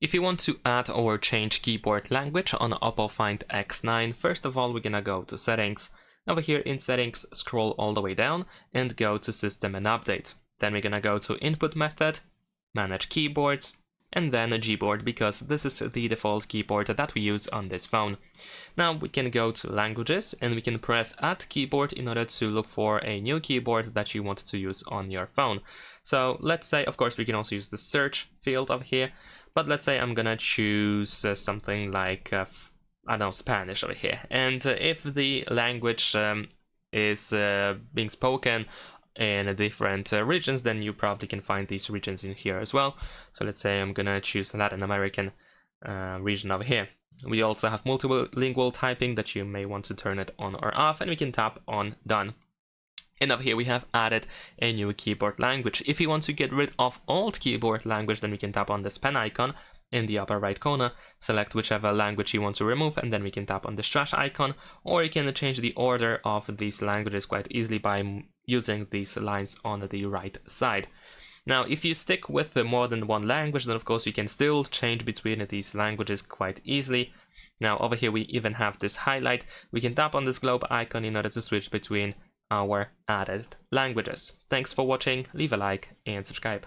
If you want to add or change keyboard language on OPPO Find X9, first of all, we're gonna go to Settings. Over here in Settings, scroll all the way down and go to System and Update. Then we're gonna go to Input Method, Manage Keyboards, and then a Gboard, because this is the default keyboard that we use on this phone. Now we can go to Languages and we can press Add Keyboard in order to look for a new keyboard that you want to use on your phone. So let's say, of course, we can also use the search field over here. But let's say I'm gonna choose something like, I don't know, Spanish over here. And if the language is being spoken in different regions, then you probably can find these regions in here as well. So let's say I'm gonna choose Latin American region over here. We also have multilingual typing that you may want to turn it on or off, and we can tap on Done. And over here we have added a new keyboard language. If you want to get rid of old keyboard language, then we can tap on this pen icon in the upper right corner, select whichever language you want to remove, and then we can tap on this trash icon, or you can change the order of these languages quite easily by using these lines on the right side. Now, if you stick with more than one language, then of course you can still change between these languages quite easily. Now, over here we even have this highlight. We can tap on this globe icon in order to switch between our added languages. Thanks for watching, leave a like and subscribe.